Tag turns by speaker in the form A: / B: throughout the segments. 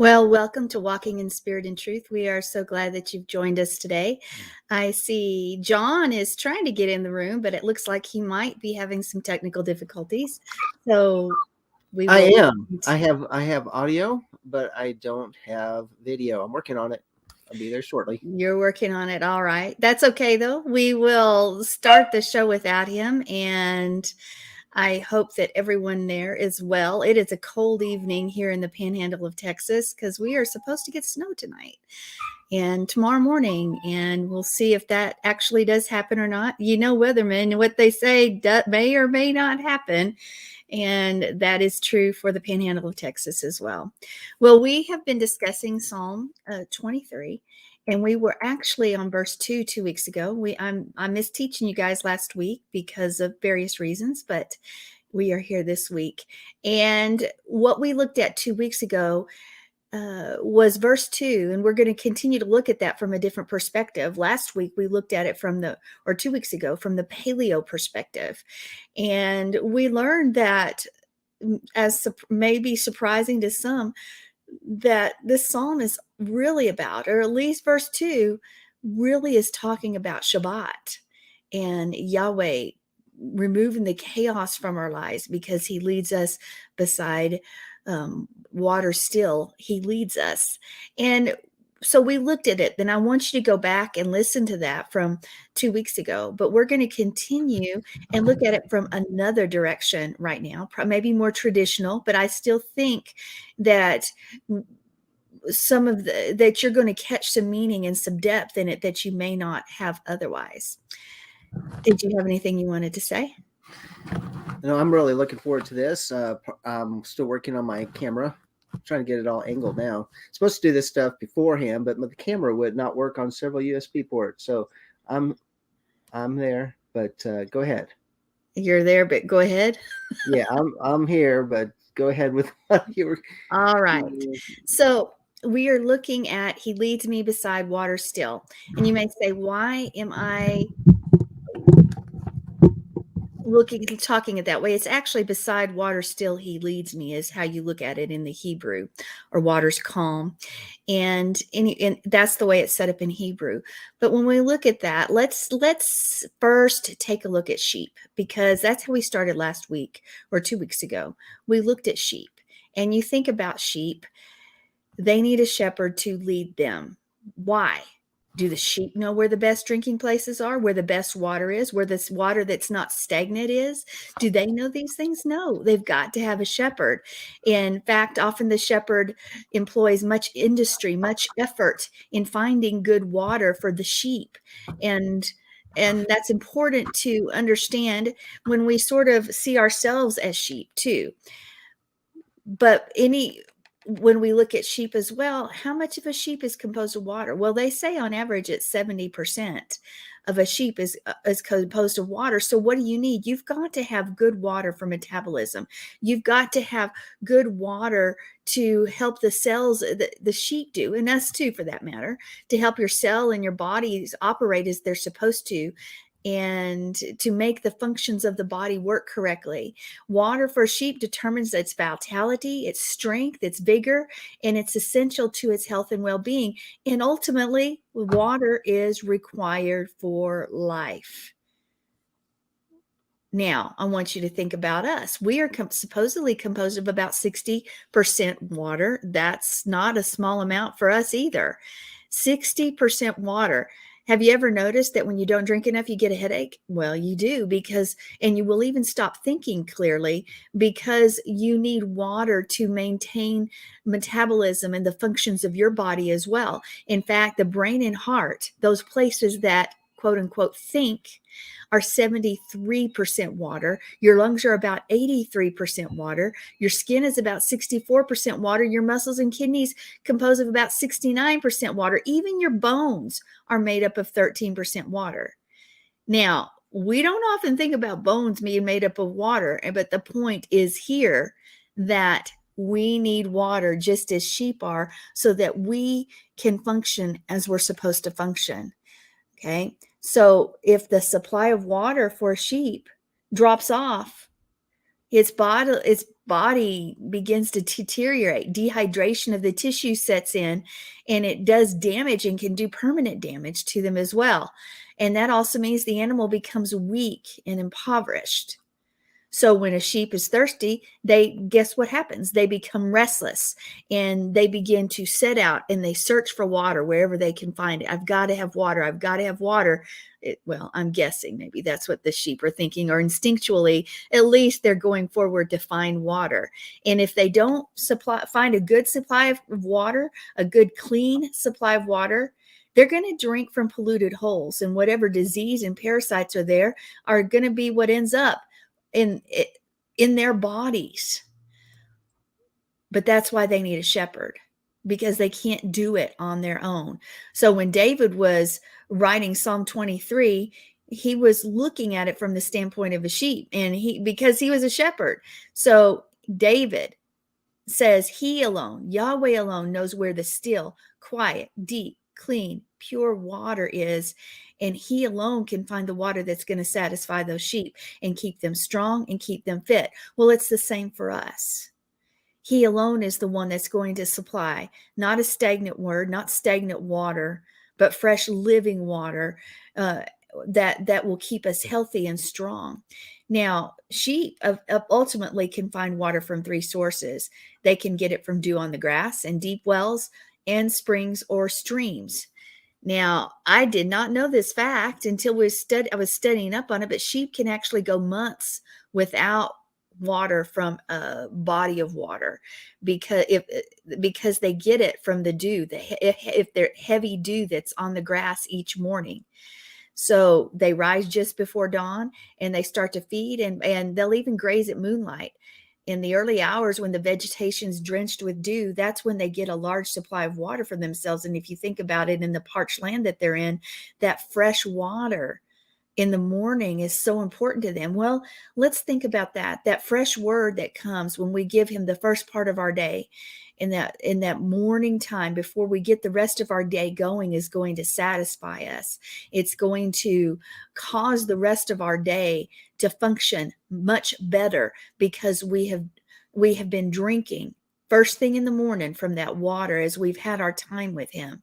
A: Well, welcome to Walking in Spirit and Truth. We are so glad that you've joined us today. I see John is trying to get in the room, but it looks like he might be having some technical difficulties. So we
B: I
A: will.
B: am. I have audio, but I don't have video. I'm working on it. I'll be there shortly.
A: You're working on it. All right. That's okay, though. We will start the show without him. And I hope that everyone there is well. It is a cold evening here in the panhandle of Texas because we are supposed to get snow tonight and tomorrow morning, and we'll see if that actually does happen or not. You know, weathermen, what they say may or may not happen, and that is true for the panhandle of Texas as well. Well, we have been discussing Psalm 23, and we were actually on verse 2 weeks ago. I missed teaching you guys last week because of various reasons, but we are here this week. And what we looked at 2 weeks ago was verse 2, and we're going to continue to look at that from a different perspective. Last week we looked at it or 2 weeks ago, from the paleo perspective, and we learned that, as maybe surprising to some, that this psalm is really about, or at least verse 2 really is talking about Shabbat and Yahweh removing the chaos from our lives because he leads us beside water still. He leads us. And so we looked at it. Then I want you to go back and listen to that from 2 weeks ago. But we're going to continue and look at it from another direction right now, maybe more traditional. But I still think that that you're going to catch some meaning and some depth in it that you may not have otherwise. Did you have anything you wanted to say?
B: I'm really looking forward to this. I'm still working on my camera. I'm trying to get it all angled now. Supposed to do this stuff beforehand, but the camera would not work on several USB ports. So I'm there, but go ahead.
A: You're there, but go ahead.
B: Yeah, I'm here, but go ahead with what you were.
A: All right. So we are looking at he leads me beside water still. And you may say, why am I talking it that way? It's actually beside water still he leads me is how you look at it in the Hebrew, or water's calm. And that's the way it's set up in Hebrew. But when we look at that, let's first take a look at sheep, because that's how we started last week or 2 weeks ago. We looked at sheep, and you think about sheep, they need a shepherd to lead them. Why? Do the sheep know where the best drinking places are, where the best water is, where this water that's not stagnant is? Do they know these things? No, they've got to have a shepherd. In fact, often the shepherd employs much industry, much effort in finding good water for the sheep. And that's important to understand when we sort of see ourselves as sheep too. But when we look at sheep as well, how much of a sheep is composed of water? Well, they say on average it's 70% of a sheep is composed of water. So what do you need? You've got to have good water for metabolism. You've got to have good water to help the cells the sheep do, and us too for that matter, to help your cell and your bodies operate as they're supposed to, and to make the functions of the body work correctly. Water for sheep determines its vitality, its strength, its vigor, and it's essential to its health and well-being. And ultimately, water is required for life. Now, I want you to think about us. We are supposedly composed of about 60% water. That's not a small amount for us either. 60% water. Have you ever noticed that when you don't drink enough, you get a headache? Well, you do, and you will even stop thinking clearly, because you need water to maintain metabolism and the functions of your body as well. In fact, the brain and heart, those places that quote unquote think, are 73% water. Your lungs are about 83% water. Your skin is about 64% water. Your muscles and kidneys compose of about 69% water. Even your bones are made up of 13% water. Now, we don't often think about bones being made up of water, but the point is here that we need water just as sheep are, so that we can function as we're supposed to function. Okay. So if the supply of water for a sheep drops off, its body begins to deteriorate. Dehydration of the tissue sets in, and it does damage and can do permanent damage to them as well. And that also means the animal becomes weak and impoverished. So when a sheep is thirsty, guess what happens? They become restless and they begin to set out and they search for water wherever they can find it. I've got to have water. I've got to have water. Well, I'm guessing maybe that's what the sheep are thinking, or instinctually, at least they're going forward to find water. And if they don't find a good supply of water, a good clean supply of water, they're going to drink from polluted holes, and whatever disease and parasites are there are going to be what ends up in their bodies. But that's why they need a shepherd, because they can't do it on their own. So when David was writing Psalm 23, he was looking at it from the standpoint of a sheep, and because he was a shepherd. So David says he alone, Yahweh alone, knows where the still, quiet, deep, clean, pure water is. And he alone can find the water that's going to satisfy those sheep and keep them strong and keep them fit. Well, it's the same for us. He alone is the one that's going to supply, not a stagnant word, not stagnant water, but fresh living water that will keep us healthy and strong. Now, sheep ultimately can find water from three sources. They can get it from dew on the grass and deep wells and springs or streams. Now, I did not know this fact until I was studying up on it, but sheep can actually go months without water from a body of water because they get it from the dew, if they're heavy dew that's on the grass each morning. So they rise just before dawn and they start to feed, and they'll even graze at moonlight. In the early hours when the vegetation's drenched with dew, that's when they get a large supply of water for themselves. And if you think about it, in the parched land that they're in, that fresh water in the morning is so important to them. Well, let's think about that fresh word that comes when we give him the first part of our day. In that morning time before we get the rest of our day going is going to satisfy us. It's going to cause the rest of our day to function much better, because we have been drinking first thing in the morning from that water as we've had our time with him.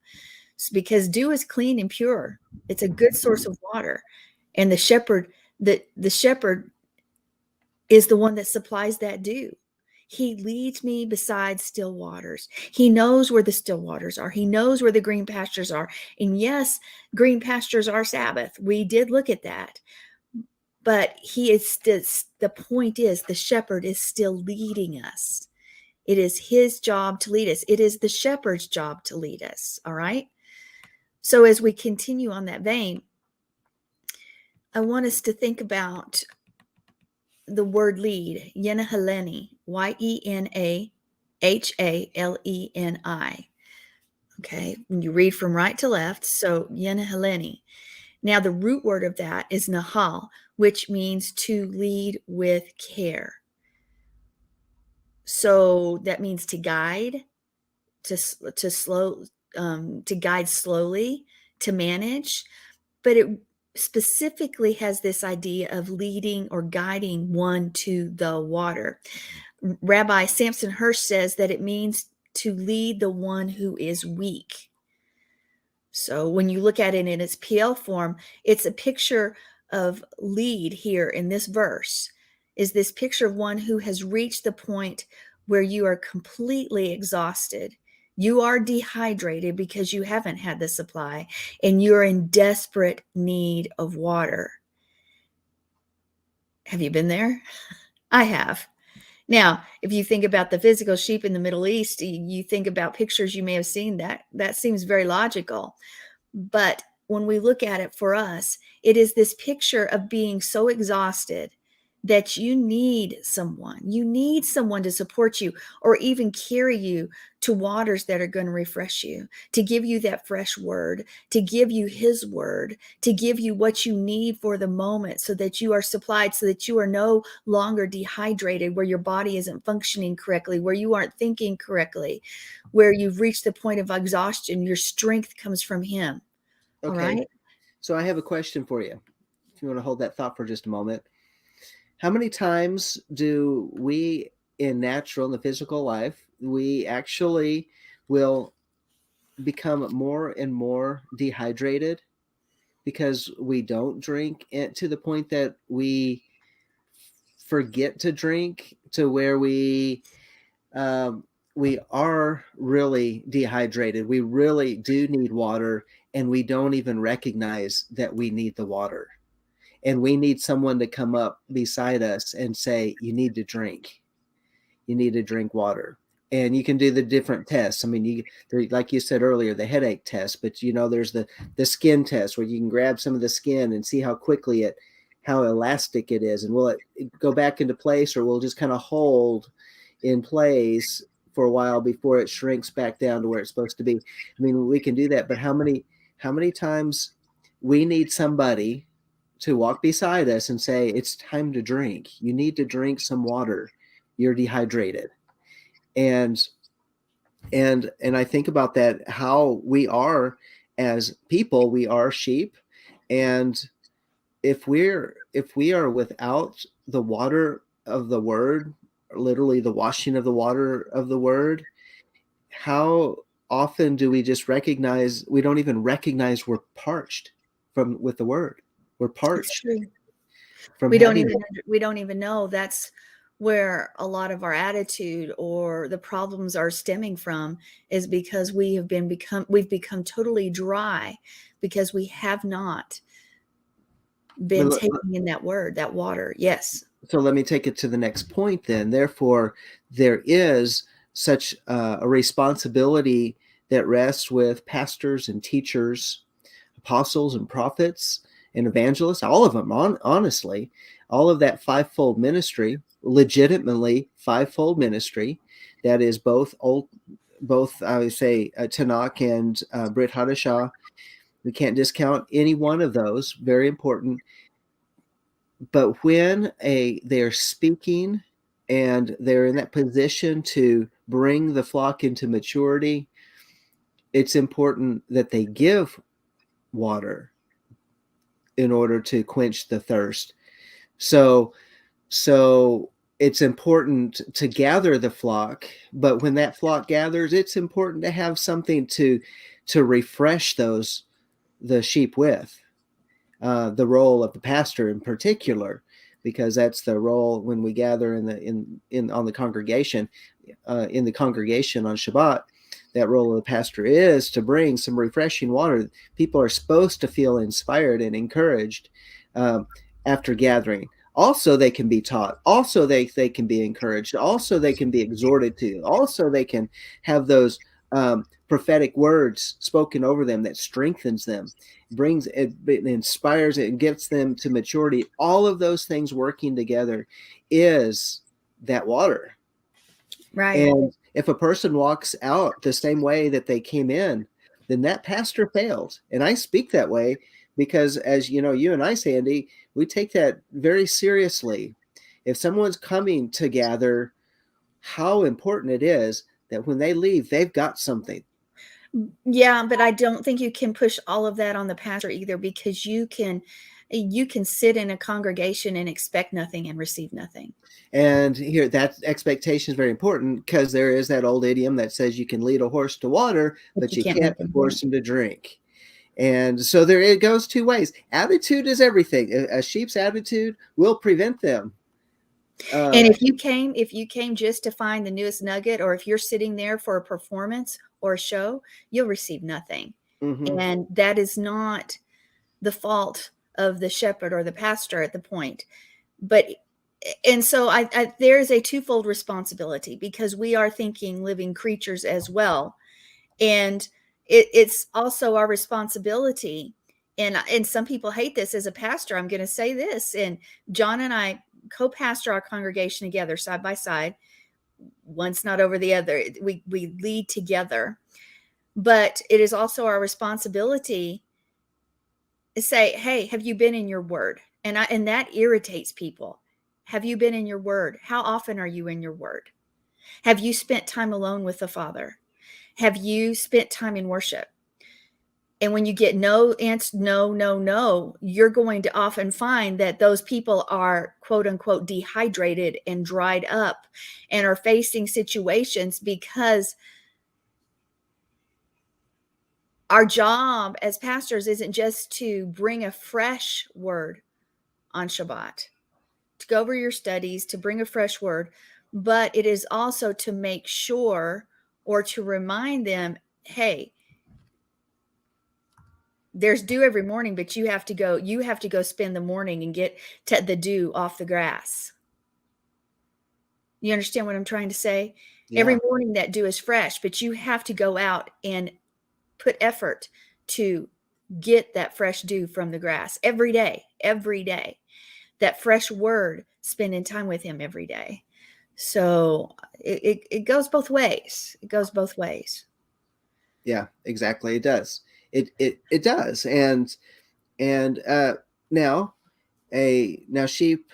A: It's because dew is clean and pure. It's a good source of water. And the shepherd is the one that supplies that dew. He leads me beside still waters. He knows where the still waters are. He knows where the green pastures are. And yes, green pastures are Sabbath. We did look at that. But the point is, the shepherd is still leading us. It is his job to lead us. It is the shepherd's job to lead us. All right. So as we continue on that vein, I want us to think about the word lead, Yenahaleni, Yenahaleni. Okay, when you read from right to left, so Yenahaleni. Now, the root word of that is Nahal, which means to lead with care. So that means to guide, to guide slowly, to manage, but it specifically has this idea of leading or guiding one to the water. Rabbi Samson Hirsch says that it means to lead the one who is weak. So when you look at it in its PL form, it's a picture of lead here in this verse, is this picture of one who has reached the point where you are completely exhausted. You are dehydrated because you haven't had the supply, and you're in desperate need of water. Have you been there? I have. Now, if you think about the physical sheep in the Middle East, you think about pictures you may have seen, that seems very logical. But when we look at it for us, it is this picture of being so exhausted that you need someone to support you, or even carry you to waters that are going to refresh you, to give you that fresh word, to give you his word, to give you what you need for the moment, so that you are supplied, so that you are no longer dehydrated, where your body isn't functioning correctly, where you aren't thinking correctly, where you've reached the point of exhaustion. Your strength comes from him.
B: Okay.
A: All right.
B: So I have a question for you. If you want to hold that thought for just a moment. How many times do we in the physical life, we actually will become more and more dehydrated because we don't drink, and to the point that we forget to drink, to where um, we are really dehydrated. We really do need water, and we don't even recognize that we need the water. And we need someone to come up beside us and say, "You need to drink. You need to drink water." And you can do the different tests. I mean, like you said earlier, the headache test, but there's the skin test, where you can grab some of the skin and see how elastic it is, and will it go back into place, or will it just kind of hold in place for a while before it shrinks back down to where it's supposed to be. I mean, we can do that, but how many times we need somebody to walk beside us and say, "It's time to drink. You need to drink some water. You're dehydrated." And I think about that, how we are as people. We are sheep, and if we are without the water of the word, literally the washing of the water of the word, how often do we just recognize, we don't even recognize we're parched with the word. We're
A: It's
B: parched
A: true.
B: from
A: We don't
B: having.
A: even know that's where a lot of our attitude or the problems are stemming from, is because we've become totally dry because we have not been taking in that word, that water. Yes.
B: So let me take it to the next point then. Therefore, there is such a responsibility that rests with pastors and teachers, apostles and prophets and evangelists, all of them, honestly, all of that fivefold ministry, legitimately fivefold ministry, that is both I would say, Tanakh and Brit Hadashah. We can't discount any one of those, very important. But when they're speaking and they're in that position to bring the flock into maturity, it's important that they give water in order to quench the thirst. So it's important to gather the flock, but when that flock gathers, it's important to have something to refresh the sheep with. The role of the pastor in particular, because that's the role when we gather in on the congregation, in the congregation on Shabbat. That role of the pastor is to bring some refreshing water. People are supposed to feel inspired and encouraged after gathering. Also, they can be taught. Also, they can be encouraged. Also, they can be exhorted to. Also, they can have those prophetic words spoken over them that strengthens them, brings it, inspires it, and gets them to maturity. All of those things working together is that water.
A: Right.
B: And if a person walks out the same way that they came in, then that pastor failed. And I speak that way because, as you know, you and I, Sandy, we take that very seriously. If someone's coming to gather, how important it is that when they leave, they've got something.
A: Yeah, but I don't think you can push all of that on the pastor either, because you can sit in a congregation and expect nothing and receive nothing.
B: And here, that expectation is very important, because there is that old idiom that says you can lead a horse to water, but you
A: can't
B: can't
A: make them
B: force
A: drink.
B: him to drink. And so there, it goes two ways. Attitude is everything. A sheep's attitude will prevent them.
A: And if you came just to find the newest nugget, or if you're sitting there for a performance or a show, you'll receive nothing.
B: Mm-hmm.
A: And that is not the fault of the shepherd or the pastor at the point. But and so there is a twofold responsibility, because we are thinking living creatures as well. And it's also our responsibility. And some people hate this. As a pastor, I'm going to say this, and John and I co-pastor our congregation together, side by side. One's not over the other. We lead together. But it is also our responsibility to say, hey, have you been in your word? And that irritates people. Have you been in your word? How often are you in your word? Have you spent time alone with the Father? Have you spent time in worship? And when you get no answer, no, no, no, you're going to often find that those people are quote unquote dehydrated and dried up and are facing situations because our job as pastors isn't just to bring a fresh word on Shabbat, to go over your studies, to bring a fresh word, but it is also to make sure or to remind them, hey, there's dew every morning, but you have to go spend the morning and get the dew off the grass. You understand what I'm trying to say?
B: Yeah.
A: Every morning that dew is fresh, but you have to go out and put effort to get that fresh dew from the grass every day, that fresh word, spending time with him every day. So it goes both ways. It goes both ways.
B: Yeah, exactly. It does. It does. And now sheep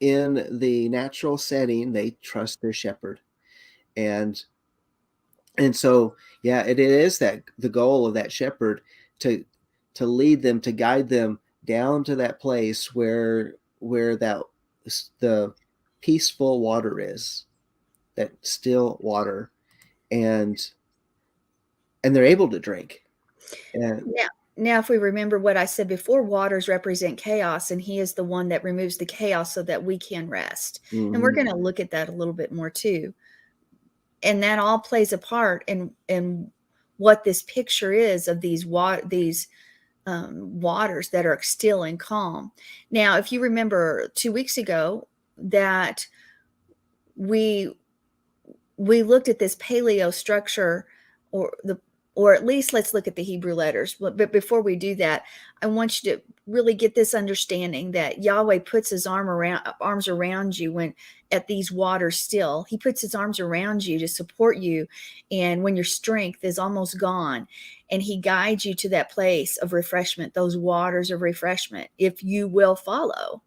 B: in the natural setting, they trust their shepherd. And so yeah, it is that the goal of that shepherd to lead them, to guide them down to that place where that the peaceful water is, that still water, and they're able to drink. And
A: Now, if we remember what I said before, waters represent chaos, and he is the one that removes the chaos so that we can rest. And we're going to look at that a little bit more too. And that all plays a part in what this picture is of these waters that are still and calm. Now, if you remember 2 weeks ago that we looked at this paleo structure, or at least let's look at the Hebrew letters. But before we do that, I want you to really get this understanding that Yahweh puts his arms around you when at these waters still. He puts his arms around you to support you, and when your strength is almost gone, and he guides you to that place of refreshment, those waters of refreshment, if you will follow.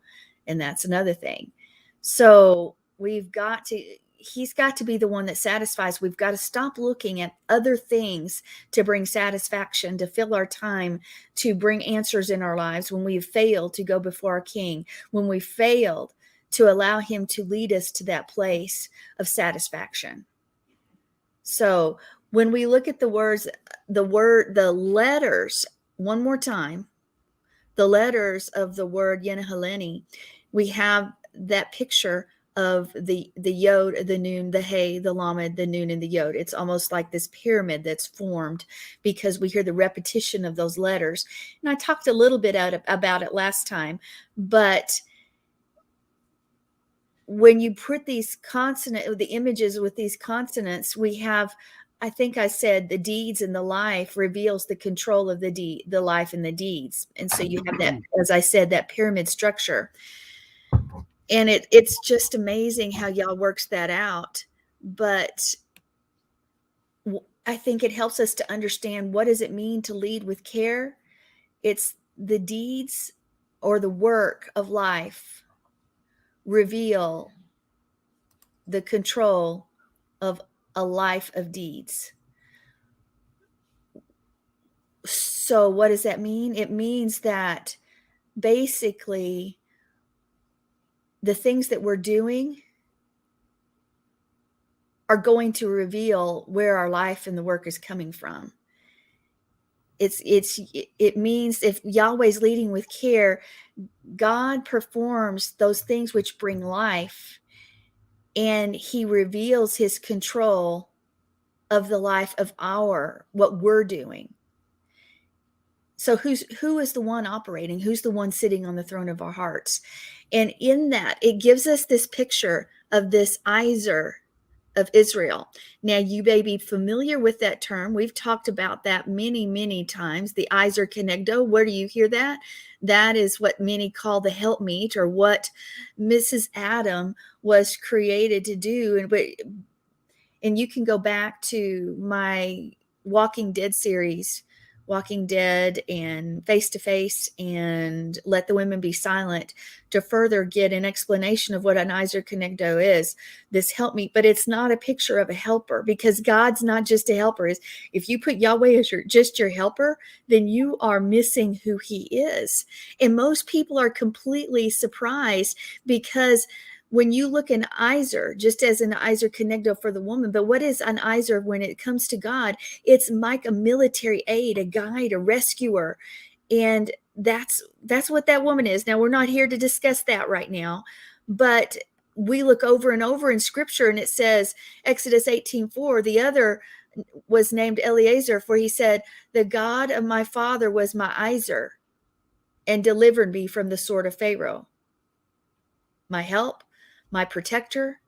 A: And that's another thing. So he's got to be the one that satisfies. We've got to stop looking at other things to bring satisfaction, to fill our time, to bring answers in our lives when we've failed to go before our King, when we failed to allow him to lead us to that place of satisfaction. So when we look at the letters, one more time, the letters of the word Yenahaleni, we have that picture of the yod, the nun, the hey, the lamed, the nun, and the yod. It's almost like this pyramid that's formed because we hear the repetition of those letters. And I talked a little bit about it last time, but when you put the images with these consonants, we have, I think I said, the deeds and the life reveals the control of the life and the deeds. And so you have that, as I said, that pyramid structure. And it's just amazing how y'all works that out. But I think it helps us to understand, what does it mean to lead with care? It's the deeds or the work of life reveal the control of a life of deeds. So what does that mean? It means that basically the things that we're doing are going to reveal where our life and the work is coming from. It means if Yahweh's leading with care, God performs those things which bring life, and he reveals his control of the life of what we're doing. So who is the one operating? Who's the one sitting on the throne of our hearts? And in that, it gives us this picture of this Izer of Israel. Now, you may be familiar with that term. We've talked about that many, many times. The Izer Kenegdo. Where do you hear that? That is what many call the helpmeet, or what Mrs. Adam was created to do. And you can go back to my Walking Dead series Walking Dead and Face to Face and Let the Women Be Silent to further get an explanation of what an Iser Kenegdo is. This help me, but it's not a picture of a helper, because God's not just a helper. If you put Yahweh as just your helper, then you are missing who he is. And most people are completely surprised, because when you look in Iser, just as an Iser Kenegdo for the woman, but what is an Iser when it comes to God? It's like a military aid, a guide, a rescuer. And that's what that woman is. Now, we're not here to discuss that right now, but we look over and over in scripture, and it says, Exodus 18:4, the other was named Eliezer, for he said, the God of my father was my Iser and delivered me from the sword of Pharaoh. My help, my protector,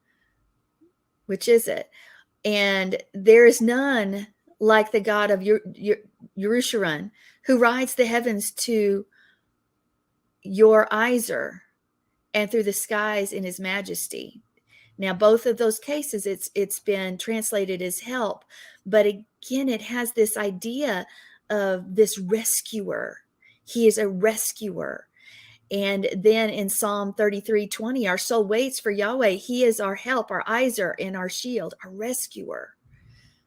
A: which is it? And there is none like the God of Yerushalayim, who rides the heavens to your Iser and through the skies in his majesty. Now, both of those cases, it's been translated as help, but again, it has this idea of this rescuer. He is a rescuer. And then in Psalm 33:20, our soul waits for Yahweh. He is our help, our Iser, and our shield, our rescuer,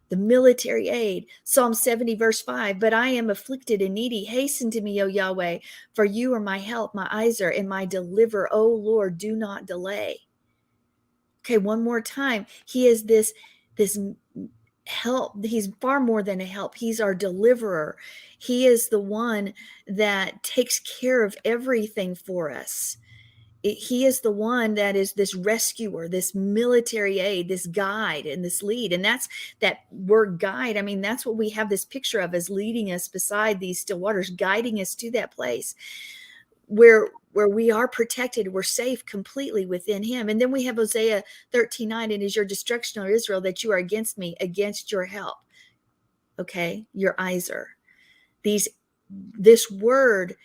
A: the military aid. Psalm 70, verse 5, but I am afflicted and needy. Hasten to me, O Yahweh, for you are my help, my Iser, and my deliverer. O Lord, do not delay. Okay, one more time. He is this help. He's far more than a help. He's our deliverer. He is the one that takes care of everything for us. He is the one that is this rescuer, this military aid, this guide, and this lead. And that's that word guide. I mean, that's what we have this picture of, as leading us beside these still waters, guiding us to that place where we are protected, we're safe completely within him. And then we have Hosea 13:9, it is your destruction, O Israel, that you are against me, against your help. Okay, your Iser. This word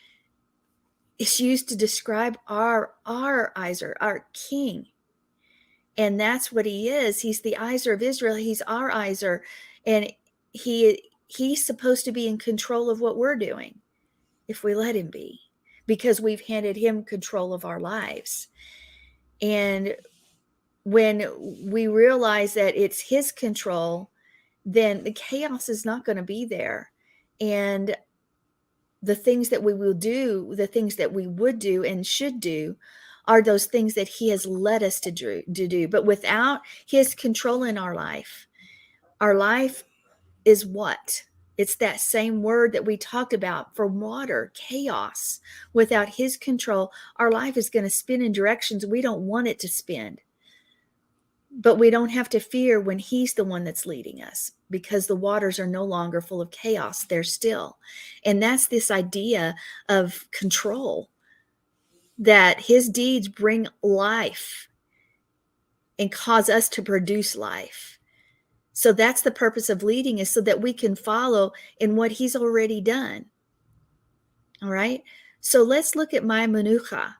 A: is used to describe our Iser, our king. And that's what he is. He's the Iser of Israel. He's our Iser. And he's supposed to be in control of what we're doing if we let him be, because we've handed him control of our lives. And when we realize that it's his control, then the chaos is not going to be there. And the things that we will do, the things that we would do and should do, are those things that he has led us to do. But without his control in our life is what? It's that same word that we talked about for water, chaos. Without his control, our life is going to spin in directions we don't want it to spin. But we don't have to fear when he's the one that's leading us, because the waters are no longer full of chaos. They're still. And that's this idea of control, that his deeds bring life and cause us to produce life. So that's the purpose of leading us, so that we can follow in what he's already done. All right. So let's look at my manucha.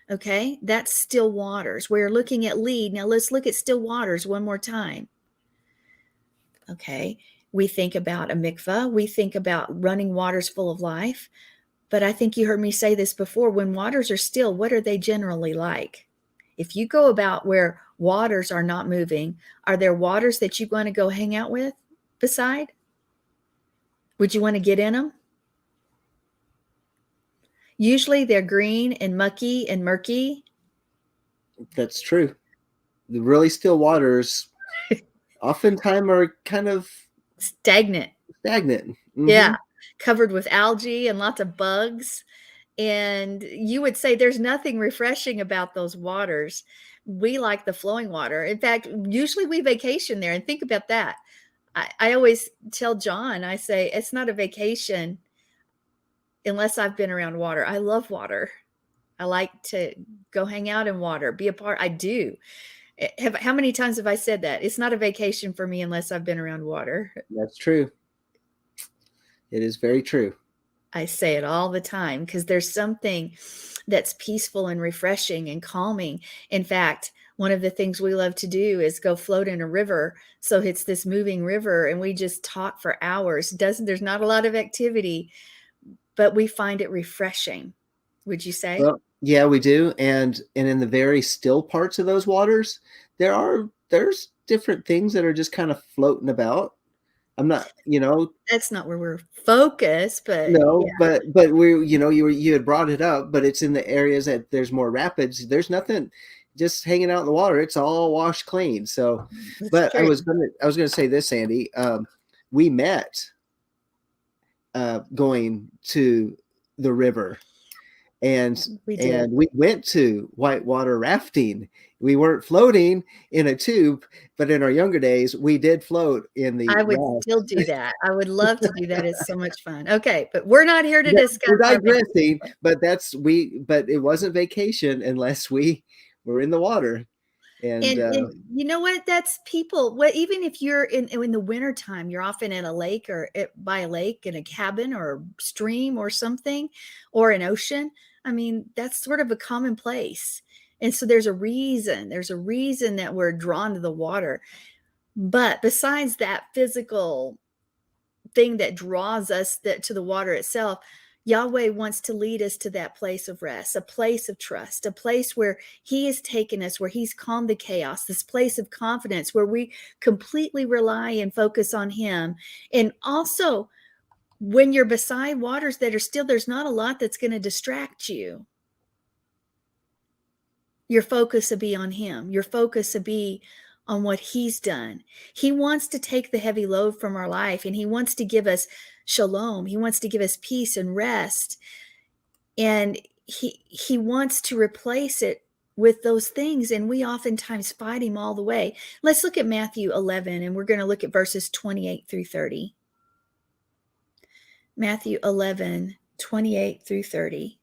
A: Okay. That's still waters. We're looking at lead. Now let's look at still waters one more time. Okay. We think about a mikvah. We think about running waters full of life. But I think you heard me say this before. When waters are still, what are they generally like? If you go about where waters are not moving, are there waters that you want to go hang out with beside? Would you want to get in them? Usually they're green and mucky and murky.
B: That's true. The really still waters oftentimes are kind of
A: stagnant.
B: Mm-hmm.
A: Yeah, covered with algae and lots of bugs. And you would say there's nothing refreshing about those waters. We like the flowing water. In fact, usually we vacation there. And think about that. I always tell John, I say, it's not a vacation unless I've been around water. I love water. I like to go hang out in water, be a part. I do. How many times have I said that? It's not a vacation for me unless I've been around water.
B: That's true. It is very true.
A: I say it all the time, because there's something that's peaceful and refreshing and calming. In fact, one of the things we love to do is go float in a river. So it's this moving river, and we just talk for hours. There's not a lot of activity, but we find it refreshing. Would you say?
B: Well, yeah, we do. And in the very still parts of those waters, there's different things that are just kind of floating about. I'm not,
A: That's not where we're focused, but
B: no,
A: yeah,
B: but we, you had brought it up, but it's in the areas that there's more rapids. There's nothing just hanging out in the water. It's all washed clean. So,
A: that's
B: but
A: true.
B: I was gonna say this, Sandy. We met going to the river, and
A: We did.
B: and we went to whitewater rafting. We weren't floating in a tube, but in our younger days, we did float in the
A: I would still
B: raft.
A: do that. I would love to do that. It's so much fun. Okay, but we're not here to
B: Yeah,
A: discuss
B: we're
A: our
B: digressing,
A: vacation.
B: but it wasn't vacation unless we were in the water. And
A: And you know what? That's people. What even if you're in the wintertime, you're often in a lake or by a lake in a cabin or a stream or something, or an ocean. I mean, that's sort of a commonplace. And so there's a reason. There's a reason that we're drawn to the water. But besides that physical thing that draws us to the water itself, Yahweh wants to lead us to that place of rest, a place of trust, a place where He has taken us, where He's calmed the chaos, this place of confidence where we completely rely and focus on Him. And also, when you're beside waters that are still, there's not a lot that's going to distract you. Your focus will be on Him. Your focus will be on what He's done. He wants to take the heavy load from our life, and He wants to give us shalom. He wants to give us peace and rest. And he wants to replace it with those things, and we oftentimes fight Him all the way. Let's look at Matthew 11, and we're going to look at verses 28 through 30. Matthew 11, 28 through 30.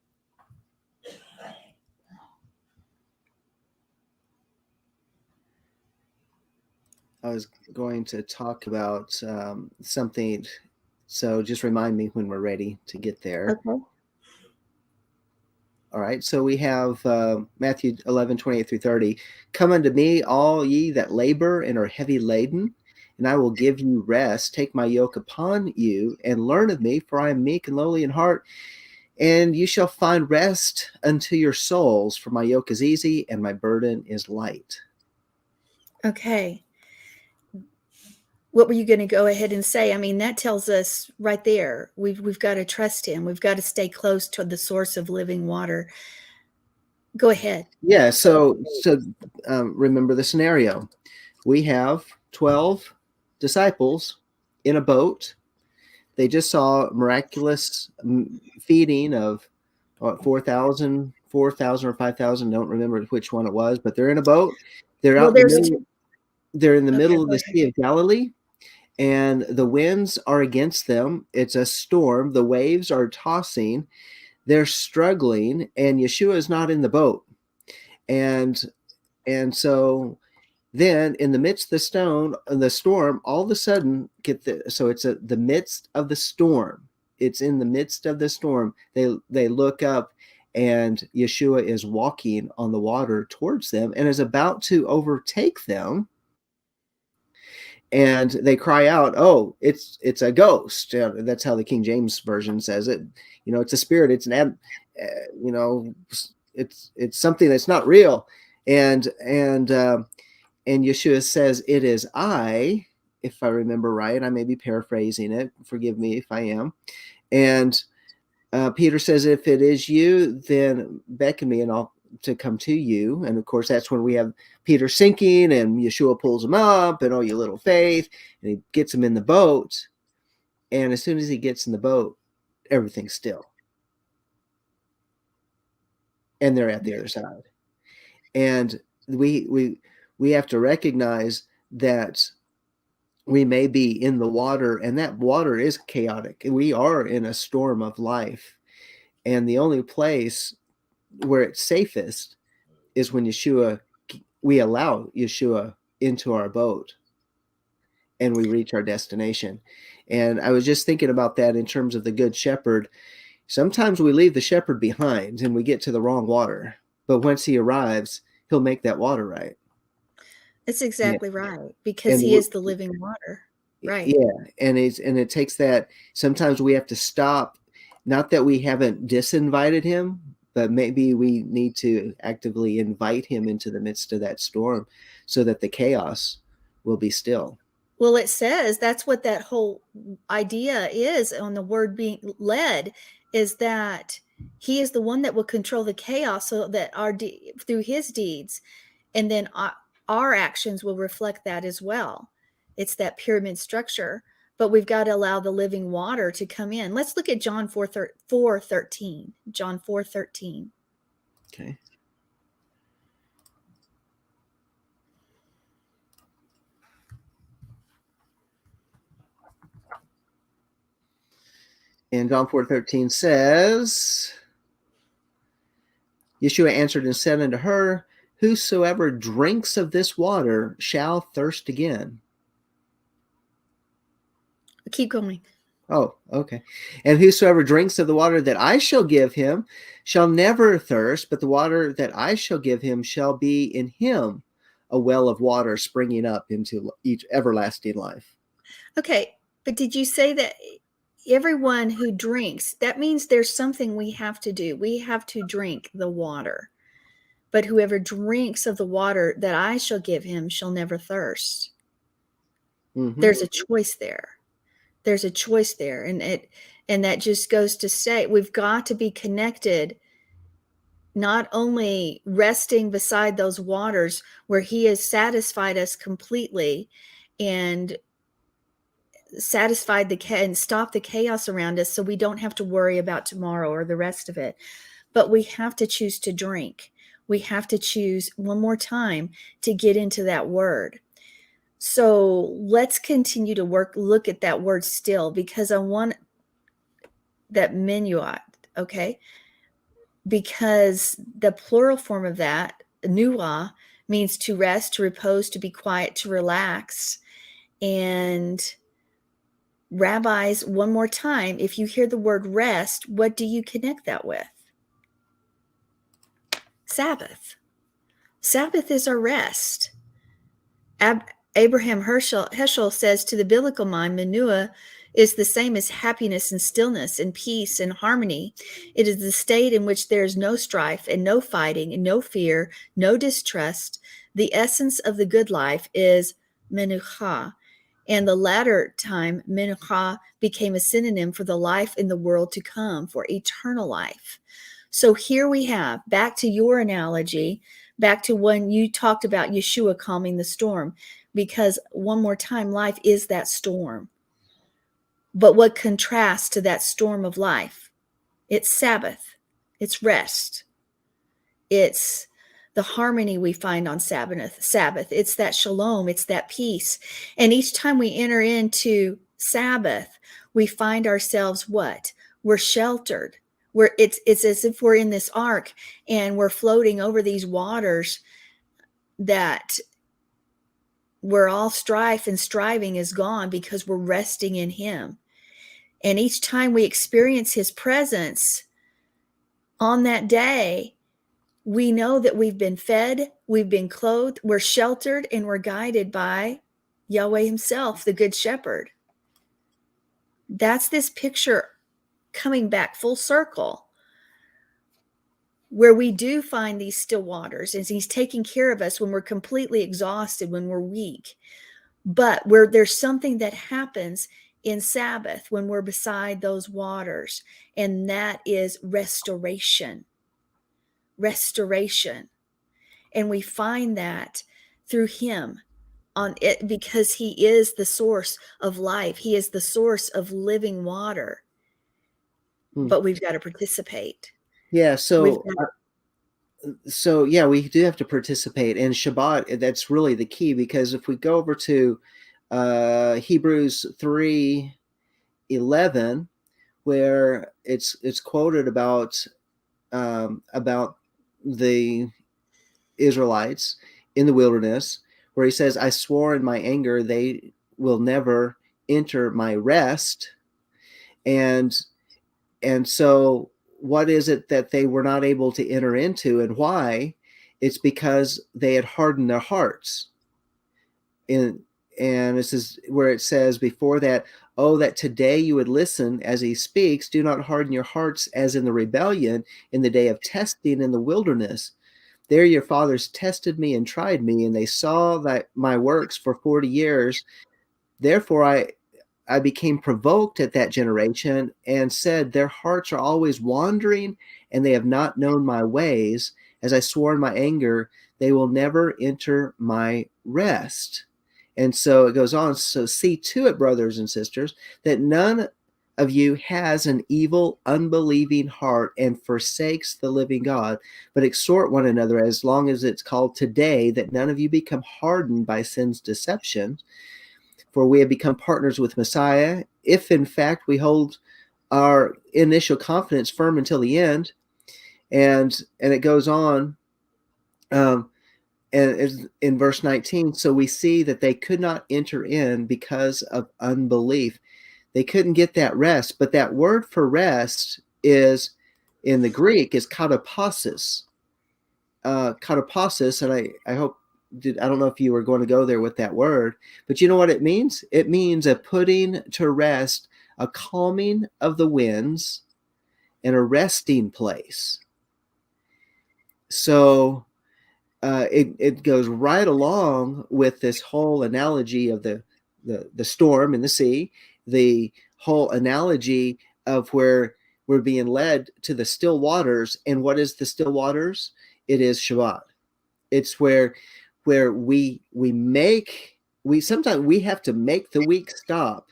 B: I was going to talk about something. So just remind me when we're ready to get there.
A: Okay.
B: All right. So we have Matthew 11, 28 through 30. Come unto me, all ye that labor and are heavy laden, and I will give you rest. Take my yoke upon you and learn of me, for I am meek and lowly in heart, and you shall find rest unto your souls, for my yoke is easy and my burden is light.
A: Okay. What were you going to go ahead and say? I mean, that tells us right there, we've got to trust Him. We've got to stay close to the source of living water. Go ahead.
B: Yeah. So remember the scenario. We have 12 disciples in a boat. They just saw miraculous feeding of 4,000 or 5,000. Don't remember which one it was, but they're in a boat. They're
A: Well,
B: out in the
A: there's
B: middle.
A: two.
B: They're in the
A: Okay,
B: middle of
A: go
B: the
A: ahead.
B: Sea of Galilee, and the winds are against them. It's a storm. The waves are tossing. They're struggling, and Yeshua is not in the boat. And so then in the midst of the storm, all of a sudden it's the midst of the storm. It's in the midst of the storm. They look up, and Yeshua is walking on the water towards them and is about to overtake them. And they cry out, "Oh, it's a ghost!" That's how the King James version says it. It's a spirit. It's it's something that's not real. And Yeshua says, "It is I," if I remember right. I may be paraphrasing it. Forgive me if I am. And Peter says, "If it is you, then beckon me, and I'll to come to you." And of course, that's when we have Peter sinking, and Yeshua pulls him up, and, "Oh, you little faith," and he gets him in the boat. And as soon as he gets in the boat, everything's still, and they're at the other side. And we have to recognize that we may be in the water, and that water is chaotic. We are in a storm of life, and the only place where it's safest is when we allow Yeshua into our boat and we reach our destination. And I was just thinking about that in terms of the Good Shepherd. Sometimes we leave the shepherd behind and we get to the wrong water, but once he arrives, he'll make that water right.
A: It's
B: Yeah,
A: exactly right, because
B: and
A: he is the living water. Right.
B: yeah, and it takes that. Sometimes we have to stop. Not that we haven't disinvited him, but maybe we need to actively invite him into the midst of that storm, so that the chaos will be still.
A: Well, it says that's what that whole idea is on the word being led, is that he is the one that will control the chaos, so that through his deeds, and then our actions will reflect that as well. It's that pyramid structure, but we've got to allow the living water to come in. Let's look at John 4:13. John 4:13.
B: Okay. And John 4:13 says, Yeshua answered and said unto her, whosoever drinks of this water shall thirst again.
A: Keep going.
B: Oh, okay. And whosoever drinks of the water that I shall give him shall never thirst, but the water that I shall give him shall be in him a well of water springing up into each everlasting life.
A: Okay, but did you say that everyone who drinks, that means there's something we have to do. We have to drink the water. But whoever drinks of the water that I shall give him shall never thirst.
B: Mm-hmm.
A: There's a choice there. There's a choice there. And that just goes to say we've got to be connected, not only resting beside those waters where he has satisfied us completely and satisfied and stopped the chaos around us, so we don't have to worry about tomorrow or the rest of it. But we have to choose to drink. We have to choose one more time to get into that word. So let's continue to look at that word still, because I want that minuat, okay? Because the plural form of that, nuah, means to rest, to repose, to be quiet, to relax. And rabbis, one more time, if you hear the word rest, what do you connect that with? Sabbath. Sabbath is our rest. Abraham Heschel says, to the biblical mind, menua is the same as happiness and stillness and peace and harmony. It is the state in which there is no strife and no fighting and no fear, no distrust. The essence of the good life is menucha. And the latter time, menucha became a synonym for the life in the world to come, for eternal life. So here we have, back to your analogy, back to when you talked about Yeshua calming the storm, because one more time, life is that storm. But what contrasts to that storm of life? It's Sabbath, it's rest, it's the harmony we find on Sabbath. It's that shalom, it's that peace. And each time we enter into Sabbath, we find ourselves what? We're sheltered. It's as if we're in this ark and we're floating over these waters, that where all strife and striving is gone, because we're resting in him. And each time we experience his presence on that day, we know that we've been fed, we've been clothed, we're sheltered, and we're guided by Yahweh himself, the Good Shepherd. That's this picture coming back full circle, where we do find these still waters, and he's taking care of us when we're completely exhausted, when we're weak. But where there's something that happens in Sabbath when we're beside those waters, and that is restoration. Restoration. And we find that through him on it, because he is the source of life. He is the source of living water. But we've got to participate.
B: Yeah.
A: We've
B: So,
A: got
B: yeah, we do have to participate. And Shabbat, that's really the key, because if we go over to Hebrews 3:11, where it's quoted about the Israelites in the wilderness, where he says, I swore in my anger they will never enter my rest. And so what is it that they were not able to enter into, and why? It's because they had hardened their hearts. and this is where it says before that, oh, that today you would listen as he speaks. Do not harden your hearts as in the rebellion in the day of testing in the wilderness. There your fathers tested me and tried me, and they saw that my works for 40 years. Therefore I became provoked at that generation and said, their hearts are always wandering, and they have not known my ways. As I swore in my anger, they will never enter my rest. And so it goes on. So see to it, brothers and sisters, that none of you has an evil, unbelieving heart and forsakes the living God, but exhort one another as long as it's called today, that none of you become hardened by sin's deception. For we have become partners with Messiah, if in fact we hold our initial confidence firm until the end. And it goes on, and in verse 19, so we see that they could not enter in because of unbelief. They couldn't get that rest, but that word for rest is, in the Greek, is katapasis. Katapasis, and I hope, I don't know if you were going to go there with that word, but you know what it means? It means a putting to rest, a calming of the winds, and a resting place. So it goes right along with this whole analogy of the storm in the sea, the whole analogy of where we're being led to the still waters. And what is the still waters? It is Shabbat. It's where we sometimes we have to make the week stop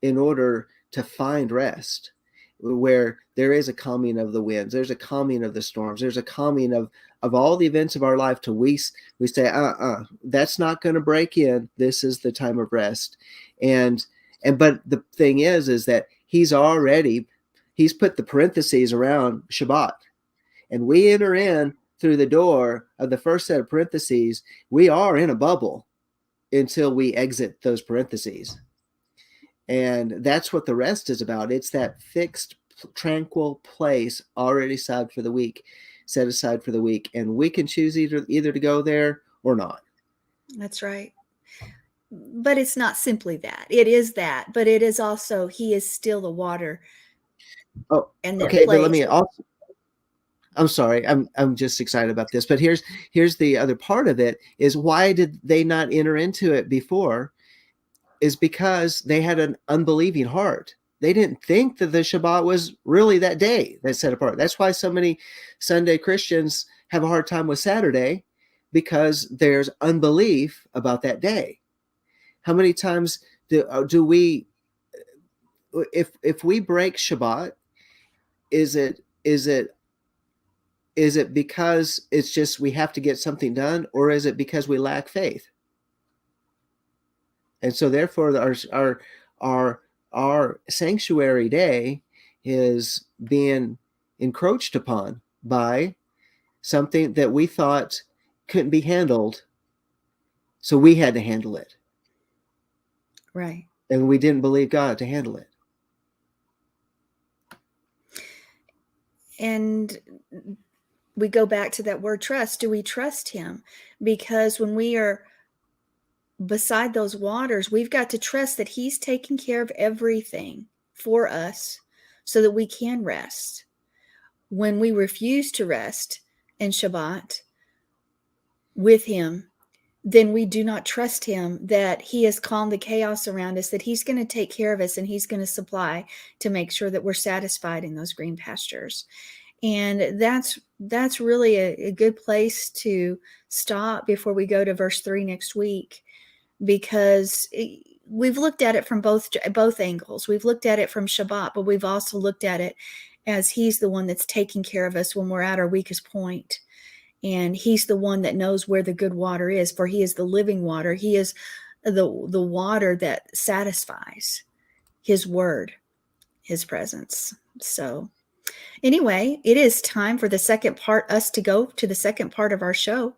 B: in order to find rest, where there is a calming of the winds, there's a calming of the storms, there's a calming of all the events of our life, to we say, that's not going to break in. This is the time of rest. And but the thing is that he's put the parentheses around Shabbat, and we enter in through the door of the first set of parentheses. We are in a bubble until we exit those parentheses. And that's what the rest is about. It's that fixed, tranquil place already set aside for the week. And we can choose either to go there or not.
A: That's right. But it's not simply that. It is that, but it is also, he is still the water.
B: Oh,
A: and
B: okay.
A: But
B: let me also, I'm sorry. I'm just excited about this, but here's the other part of it is, why did they not enter into it before? Is because they had an unbelieving heart. They didn't think that the Shabbat was really that day that's set apart. That's why so many Sunday Christians have a hard time with Saturday, because there's unbelief about that day. How many times do we, if we break Shabbat, is it because it's just we have to get something done, or is it because we lack faith? And so therefore our sanctuary day is being encroached upon by something that we thought couldn't be handled. So we had to handle it.
A: Right.
B: And we didn't believe God to handle it.
A: And we go back to that word trust. Do we trust him? Because when we are beside those waters, we've got to trust that he's taking care of everything for us so that we can rest. When we refuse to rest in Shabbat with him, then we do not trust him that he has calmed the chaos around us, that he's going to take care of us and he's going to supply to make sure that we're satisfied in those green pastures. And that's really a good place to stop before we go to verse 3 next week, because we've looked at it from both angles. We've looked at it from Shabbat, but we've also looked at it as he's the one that's taking care of us when we're at our weakest point. And he's the one that knows where the good water is, for he is the living water. He is the water that satisfies, his word, his presence. So anyway, it is time for us to go to the second part of our show.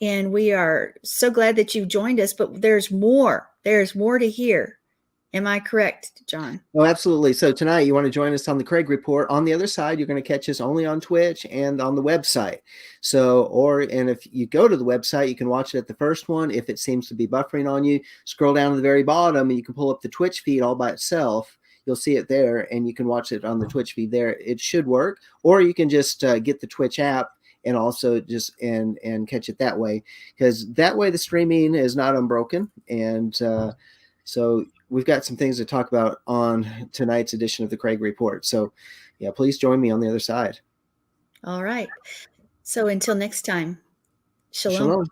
A: And we are so glad that you joined us, but there's more to hear Am I correct, John?
B: Oh, absolutely. So tonight you want to join us on the Craig Report. On the other side, you're going to catch us only on Twitch and on the website. And if you go to the website, you can watch it at the first one. If it seems to be buffering on you, scroll down to the very bottom and you can pull up the Twitch feed all by itself. You'll see it there and you can watch it on the Twitch feed there. It should work. Or you can just get the Twitch app and also just and catch it that way, because that way the streaming is not unbroken. And so we've got some things to talk about on tonight's edition of the Craig Report. So yeah, please join me on the other side.
A: All right. So until next time, shalom.
B: Shalom.